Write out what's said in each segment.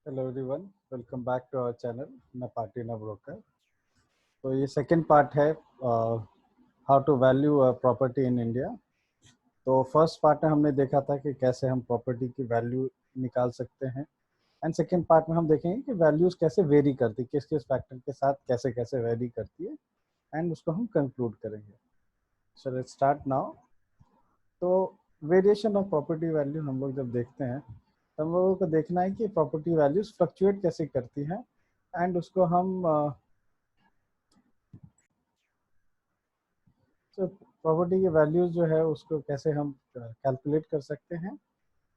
Hello everyone, welcome back to our channel न party न broker. तो ये सेकंड पार्ट है how to value property in India. तो फर्स्ट पार्ट में हमने देखा था कि कैसे हम प्रॉपर्टी की वैल्यू निकाल सकते हैं, एंड सेकंड पार्ट में हम देखेंगे कि वैल्यूज कैसे वेरी करती है, किस किस फैक्टर के साथ कैसे कैसे वेरी करती है, एंड उसको हम कंक्लूड करेंगे। So let's start now. तो वेरिएशन ऑफ प्रॉपर्टी वैल्यू हम लोग जब देखते हैं तो हम लोगों को देखना है कि प्रॉपर्टी वैल्यूज फ्लक्चुएट कैसे करती हैं, एंड उसको हम तो प्रॉपर्टी की वैल्यूज जो है उसको कैसे हम कैलकुलेट कर सकते हैं,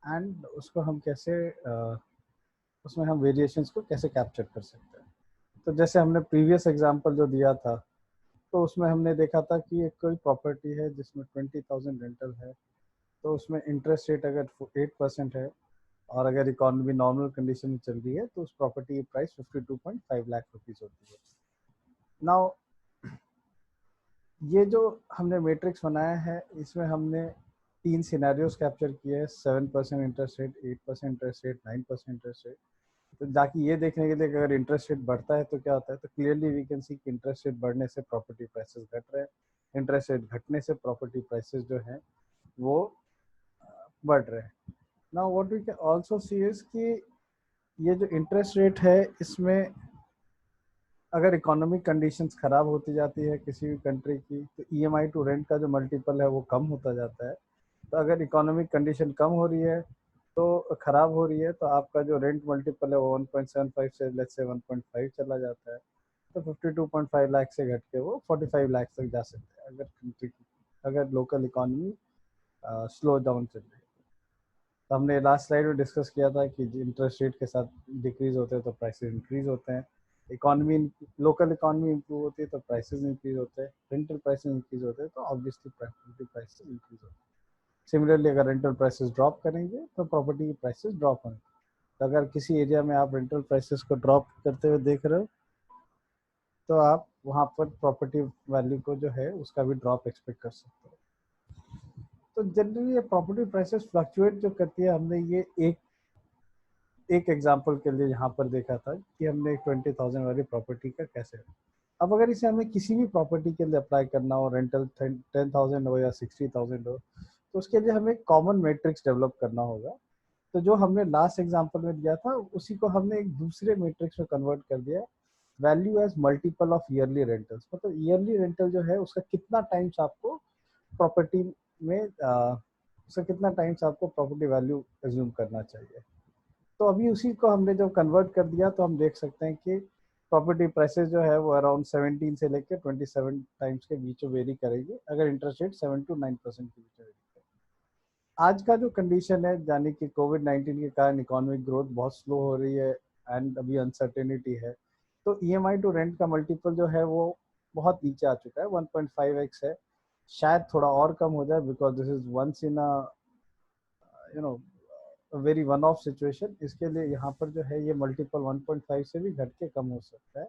एंड उसको हम कैसे उसमें हम वेरिएशंस को कैसे कैप्चर कर सकते हैं। तो जैसे हमने प्रीवियस एग्जांपल जो दिया था, तो उसमें हमने देखा था कि एक कोई प्रॉपर्टी है जिसमें 20,000 रेंटल है, तो उसमें इंटरेस्ट रेट अगर 8% है और अगर इकोनॉमी नॉर्मल कंडीशन में चल रही है तो उस प्रॉपर्टी की प्राइस 52.5 लाख रुपीज होती है। नाउ ये जो हमने मैट्रिक्स बनाया है इसमें हमने तीन सिनेरियोज कैप्चर किए हैं, 7% interest rate, 8% interest rate, 9% interest rate. तो जाके ये देखने के लिए कि अगर इंटरेस्ट रेट बढ़ता है तो क्या होता है, तो क्लियरली वी कैन सी कि इंटरेस्ट रेट बढ़ने से प्रॉपर्टी प्राइसेस घट रहे हैं, इंटरेस्ट रेट घटने से प्रॉपर्टी प्राइसेस जो है वो बढ़ रहे हैं। Now what we can also see is कि ये जो इंटरेस्ट रेट है इसमें अगर इकोनॉमिक कंडीशंस खराब होती जाती है किसी भी कंट्री की, तो ईएमआई टू रेंट का जो मल्टीपल है वो कम होता जाता है। तो अगर इकोनॉमिक कंडीशन कम हो रही है तो खराब हो रही है, तो आपका जो रेंट मल्टीपल है वो 1.75 से लेट्स से 1.5 चला जाता है। तो 52.5 लाख से घट के वो 45 लाख तक जा सकते हैं अगर कंट्री की, अगर लोकल इकोनॉमी स्लो डाउन चल रही है। तो हमने लास्ट स्लाइड में डिस्कस किया था कि इंटरेस्ट रेट के साथ डिक्रीज होते हैं तो प्राइसेस इंक्रीज होते हैं, इकोनॉमी लोकल इकोनॉमी इंप्रूव होती है तो प्राइसेस इंक्रीज होते हैं, रेंटल प्राइसेस इंक्रीज होते हैं तो ऑब्वियसली प्रॉपर्टी प्राइसेस इंक्रीज होते हैं। सिमिलरली अगर रेंटल प्राइसेस ड्रॉप करेंगे तो प्रॉपर्टी की प्राइसेस ड्रॉप होंगे। तो अगर किसी एरिया में आप रेंटल प्राइसेस को ड्रॉप करते हुए देख रहे हो तो आप वहाँ पर प्रॉपर्टी वैल्यू को जो है उसका भी ड्रॉप एक्सपेक्ट कर सकते हो। तो जनरली ये प्रॉपर्टी प्राइसेस फ्लक्चुएट जो करती है, हमने ये एक एग्जांपल के लिए यहाँ पर देखा था कि हमने 20,000 वाली प्रॉपर्टी का कैसे। अब अगर इसे हमें किसी भी प्रॉपर्टी के लिए अप्लाई करना हो, रेंटल 10,000 हो या 60,000 हो, तो उसके लिए हमें कॉमन मैट्रिक्स डेवलप करना होगा। तो जो हमने लास्ट एग्जांपल में दिया था उसी को हमने एक दूसरे मैट्रिक्स में कन्वर्ट कर दिया, value as multiple of yearly rentals. मतलब ईयरली रेंटल जो है उसका कितना टाइम्स आपको प्रॉपर्टी में उसका कितना टाइम्स आपको प्रॉपर्टी वैल्यू एज्यूम करना चाहिए। तो अभी उसी को हमने जब कन्वर्ट कर दिया तो हम देख सकते हैं कि प्रॉपर्टी प्राइसेस जो है वो अराउंड 17 से लेकर 27 टाइम्स के बीच में वेरी करेगी अगर इंटरेस्ट रेट 7 to 9% के बीच में वेरी करेगी। आज का जो कंडीशन है, यानी कि कोविड-19 के कारण इकोनॉमिक ग्रोथ बहुत स्लो हो रही है एंड अभी अनसर्टेनिटी है, तो ईएमआई टू रेंट का मल्टीपल जो है वो बहुत नीचे आ चुका है, 1.5x है। शायद थोड़ा और कम हो जाए because this is once in a you know very one of situation. इसके लिए यहाँ पर जो है ये मल्टीपल 1.5 से भी घट के कम हो सकता है।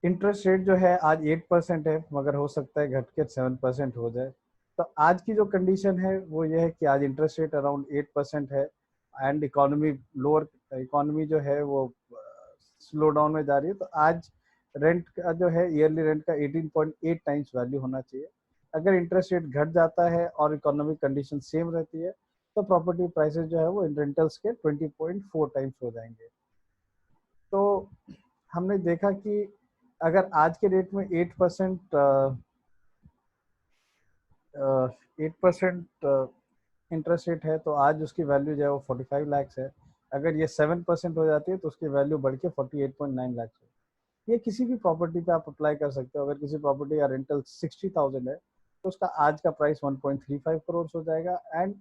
इंटरेस्ट रेट जो है आज 8% है, मगर हो सकता है घट के 7% हो जाए। तो आज की जो कंडीशन है वो ये है कि आज इंटरेस्ट रेट अराउंड 8% है एंड इकोनॉमी लोअर, इकोनॉमी जो है वो स्लो डाउन में जा रही है। तो आज रेंट का जो है ईयरली रेंट का 18.8 टाइम्स वैल्यू होना चाहिए। अगर इंटरेस्ट रेट घट जाता है और इकोनॉमिक कंडीशन सेम रहती है तो प्रॉपर्टी प्राइसेस जो है वो रेंटल्स के 20.4 टाइम्स हो जाएंगे। तो हमने देखा कि अगर आज के डेट में 8% इंटरेस्ट रेट है तो आज उसकी वैल्यू जो है वो 45 लैक्स है। अगर ये 7% हो जाती है तो उसकी वैल्यू बढ़ के 48.9 लैक्स है। ये किसी भी प्रॉपर्टी पे आप अप्लाई कर सकते हो। अगर किसी प्रॉपर्टी का रेंटल 60,000 है तो उसका आज का प्राइस 1.35 करोड़ हो जाएगा, एंड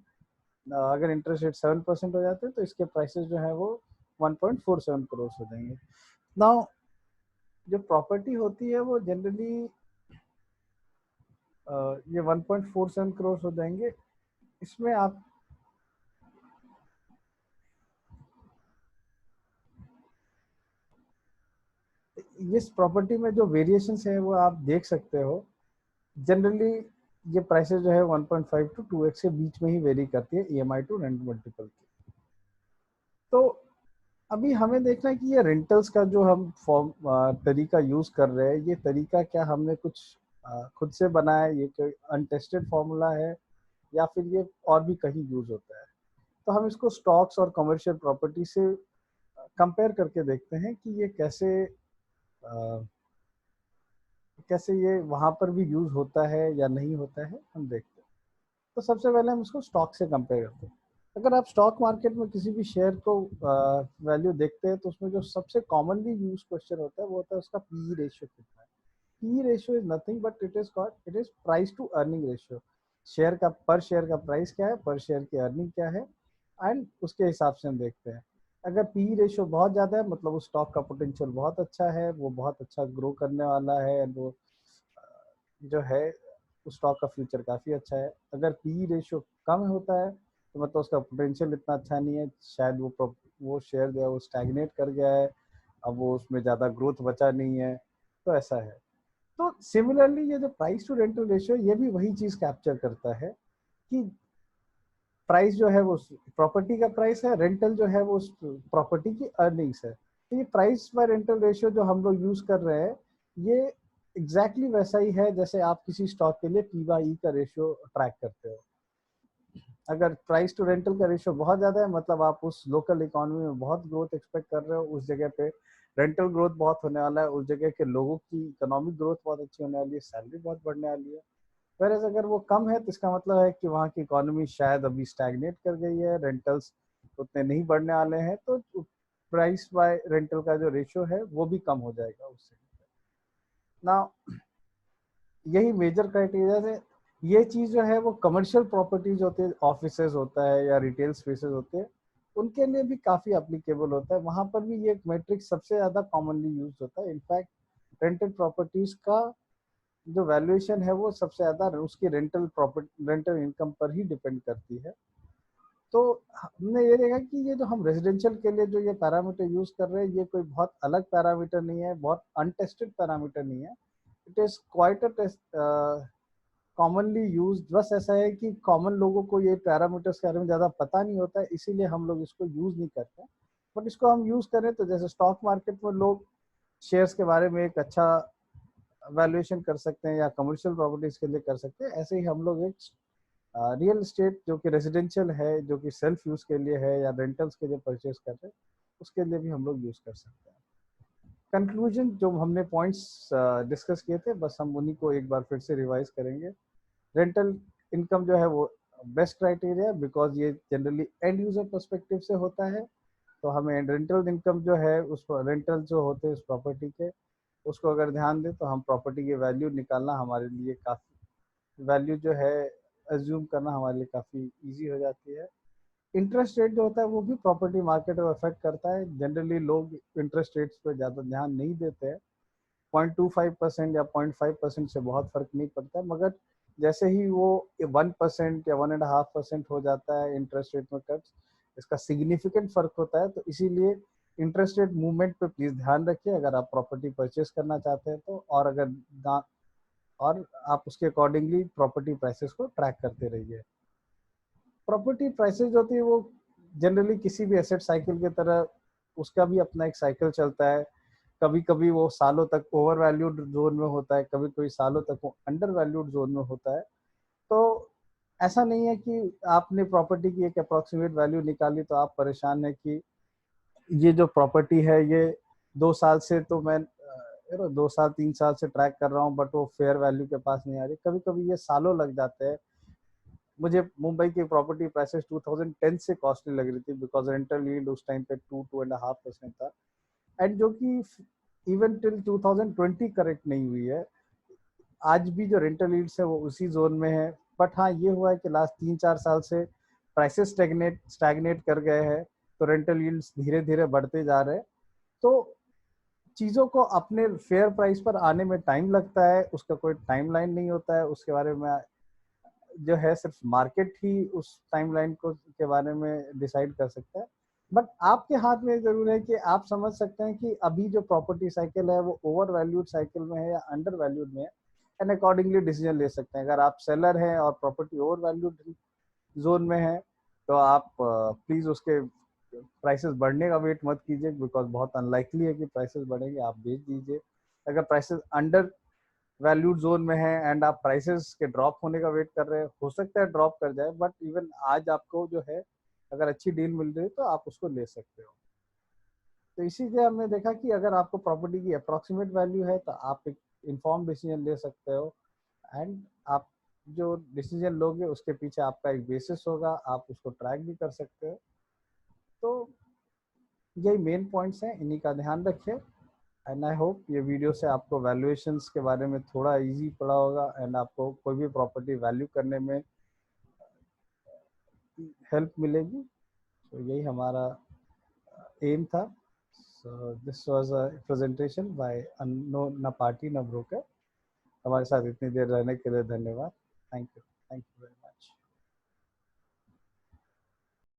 अगर इंटरेस्ट रेट 7% हो जाते हैं तो इसके प्राइसेस जो है वो 1.47 करोड़ हो जाएंगे। नाउ जो प्रॉपर्टी होती है वो जनरली ये 1.47 करोड़ हो जाएंगे। इसमें आप इस प्रॉपर्टी में जो वेरिएशंस है वो आप देख सकते हो। जनरली ये प्राइसेस जो है 1.5 to 2x के बीच में ही वेरी करती है ईएमआई टू रेंट मल्टीपल की। तो अभी हमें देखना है कि ये रेंटल्स का जो हम फॉर्म तरीका यूज कर रहे हैं, ये तरीका क्या हमने कुछ खुद से बनाया है, ये कोई अनटेस्टेड फॉर्मूला है या फिर ये और भी कहीं यूज होता है। तो हम इसको स्टॉक्स और कमर्शियल प्रॉपर्टी से कंपेयर करके देखते हैं कि ये कैसे ये वहां पर भी यूज होता है या नहीं होता है, हम देखते हैं। तो सबसे पहले हम इसको स्टॉक से कंपेयर करते हैं। अगर आप स्टॉक मार्केट में किसी भी शेयर को वैल्यू देखते हैं तो उसमें जो सबसे कॉमनली यूज क्वेश्चन होता है वो होता है उसका पीई रेशियो कितना है। PE ratio is nothing but it is price to earning ratio. Share का पर शेयर का प्राइस क्या है, पर शेयर की अर्निंग क्या है, एंड उसके हिसाब से हम देखते हैं। अगर पीई रेशियो बहुत ज़्यादा है मतलब उस स्टॉक का पोटेंशियल बहुत अच्छा है, वो बहुत अच्छा ग्रो करने वाला है, वो जो है उस स्टॉक का फ्यूचर काफ़ी अच्छा है। अगर पीई रेशियो कम होता है तो मतलब उसका पोटेंशियल इतना अच्छा नहीं है, शायद वो शेयर जो है वो स्टैग्नेट कर गया है, अब वो उसमें ज़्यादा ग्रोथ बचा नहीं है, तो ऐसा है। तो सिमिलरली ये जो प्राइस टू रेंटल रेशियो ये भी वही चीज़ कैप्चर करता है कि प्राइस जो है वो प्रॉपर्टी का प्राइस है, रेंटल जो है वो उस प्रॉपर्टी की अर्निंग्स है। तो ये प्राइस बाय रेंटल रेशियो जो हम लोग यूज कर रहे हैं, ये एग्जैक्टली वैसा ही है जैसे आप किसी स्टॉक के लिए पी बाई ई का रेशियो ट्रैक करते हो। अगर प्राइस टू रेंटल का रेशियो बहुत ज़्यादा है मतलब आप उस लोकल इकोनॉमी में बहुत ग्रोथ एक्सपेक्ट कर रहे हो, उस जगह पे रेंटल ग्रोथ बहुत होने वाला है, उस जगह के लोगों की इकोनॉमिक ग्रोथ बहुत अच्छी होने वाली है, सैलरी बहुत बढ़ने वाली है। वेरएज़ अगर वो कम है तो इसका मतलब है कि वहाँ की इकोनॉमी शायद अभी स्टैग्नेट कर गई है, रेंटल्स उतने नहीं बढ़ने वाले हैं, तो प्राइस बाय रेंटल का जो रेशियो है वो भी कम हो जाएगा उससे। ना यही मेजर क्राइटेरिया है। ये चीज़ जो है वो कमर्शियल प्रॉपर्टीज होते हैं, ऑफिसेज होता है या रिटेल स्पेसेस होते हैं, उनके लिए भी काफ़ी एप्लीकेबल होता है। वहाँ पर भी ये मैट्रिक्स सबसे ज़्यादा कॉमनली यूज होता है। इनफैक्ट रेंटेड प्रॉपर्टीज का जो वैल्यूएशन है वो सबसे ज़्यादा उसकी रेंटल इनकम पर ही डिपेंड करती है। तो हमने ये देखा कि ये जो हम रेजिडेंशियल के लिए जो ये पैरामीटर यूज कर रहे हैं, ये कोई बहुत अलग पैरामीटर नहीं है, बहुत अनटेस्टेड पैरामीटर नहीं है। It is quite a commonly use. बस ऐसा है कि कॉमन लोगों को ये पैरामीटर्स के बारे में ज़्यादा पता नहीं होता है, इसीलिए हम लोग इसको यूज नहीं करते। बट इसको हम यूज करें तो जैसे स्टॉक मार्केट में लोग शेयर्स के बारे में एक अच्छा वैल्यूएशन कर सकते हैं या कमर्शियल प्रॉपर्टीज के लिए कर सकते हैं, ऐसे ही हम लोग एक रियल एस्टेट जो कि रेजिडेंशियल है, जो कि सेल्फ यूज के लिए है या रेंटल्स के लिए परचेज कर रहे हैं, उसके लिए भी हम लोग यूज कर सकते हैं। कंक्लूजन जो हमने पॉइंट्स डिस्कस किए थे, बस हम उन्हीं को एक बार फिर से रिवाइज करेंगे। रेंटल इनकम जो है वो बेस्ट क्राइटेरिया, बिकॉज ये जनरली एंड यूजर पर्सपेक्टिव से होता है। तो हमें रेंटल इनकम जो है उस रेंटल जो होते हैं उस प्रॉपर्टी के, उसको अगर ध्यान दें तो हम प्रॉपर्टी की वैल्यू निकालना हमारे लिए काफ़ी, वैल्यू जो है एज्यूम करना हमारे लिए काफ़ी ईजी हो जाती है। इंटरेस्ट रेट जो होता है वो भी प्रॉपर्टी मार्केट को अफेक्ट करता है। जनरली लोग इंटरेस्ट रेट्स पर ज़्यादा ध्यान नहीं देते हैं। 0.25% या 0.5% से बहुत फर्क नहीं पड़ता है, मगर जैसे ही वो 1% या 1.5% हो जाता है इंटरेस्ट रेट में कट, इसका सिग्निफिकेंट फर्क होता है। तो इसीलिए इंटरेस्ट रेट मूवमेंट पे प्लीज ध्यान रखिए अगर आप प्रॉपर्टी परचेज करना चाहते हैं तो, और आप उसके अकॉर्डिंगली प्रॉपर्टी प्राइसेस को ट्रैक करते रहिए। प्रॉपर्टी प्राइसेस होती है वो जनरली किसी भी एसेट साइकिल की तरह उसका भी अपना एक साइकिल चलता है। कभी कभी वो सालों तक ओवर वैल्यूड जोन में होता है, कभी कभी सालों तक वो अंडर वैल्यूड जोन में होता है। तो ऐसा नहीं है कि आपने प्रॉपर्टी की एक अप्रोक्सीमेट वैल्यू निकाली तो आप परेशान है कि ये जो प्रॉपर्टी है ये 2 साल से तो मैं 2 साल 3 साल से ट्रैक कर रहा हूँ बट वो फेयर वैल्यू के पास नहीं आ रही। कभी कभी ये सालों लग जाते हैं। मुझे मुंबई की प्रॉपर्टी प्राइसेस 2010 से कॉस्टली लग रही थी बिकॉज रेंटल यील्ड उस टाइम पे 2-2.5% था, एंड जो कि इवन टिल 2020 करेक्ट नहीं हुई है। आज भी जो रेंटल यील्ड्स है वो उसी जोन में है। बट हाँ ये हुआ है कि लास्ट 3-4 साल से प्राइसेस स्टैग्नेट कर गए हैं, तो रेंटल यील्ड्स धीरे धीरे बढ़ते जा रहे हैं। तो चीज़ों को अपने फेयर प्राइस पर आने में टाइम लगता है, उसका कोई टाइमलाइन नहीं होता है। उसके बारे में जो है सिर्फ मार्केट ही उस टाइमलाइन को के बारे में डिसाइड कर सकता है। बट आपके हाथ में जरूर है कि आप समझ सकते हैं कि अभी जो प्रॉपर्टी साइकिल है वो ओवर वैल्यूड साइकिल में है या अंडर वैल्यूड में है, एंड अकॉर्डिंगली डिसीजन ले सकते हैं। अगर आप सेलर हैं और प्रॉपर्टी ओवर वैल्यूड जोन में है तो आप प्लीज उसके प्राइसेस बढ़ने का वेट मत कीजिए, बिकॉज बहुत अनलाइकली है कि प्राइसेस बढ़ेंगे, आप बेच दीजिए। अगर प्राइसेस अंडर वैल्यूड जोन में है एंड आप प्राइसेस के ड्रॉप होने का वेट कर रहे हैं, हो सकता है ड्रॉप कर जाए, बट इवन आज आपको जो है अगर अच्छी डील मिल रही है तो आप उसको ले सकते हो। तो इसीलिए हमने देखा कि अगर आपको प्रॉपर्टी की अप्रॉक्सीमेट वैल्यू है तो आप एक इन्फॉर्म डिसीजन ले सकते हो, एंड आप जो डिसीजन लोगे उसके पीछे आपका एक बेसिस होगा, आप उसको ट्रैक भी कर सकते हो। तो यही मेन पॉइंट्स हैं, इन्हीं का ध्यान रखिए। एंड आई होप ये वीडियो से आपको वैल्यूएशंस के बारे में थोड़ा इजी पड़ा होगा एंड आपको कोई भी प्रॉपर्टी वैल्यू करने में हेल्प मिलेगी। तो यही हमारा एम था। So this was a presentation by न पार्टी न ब्रोकर। हमारे साथ इतनी देर रहने के लिए धन्यवाद। Thank you. Thank you.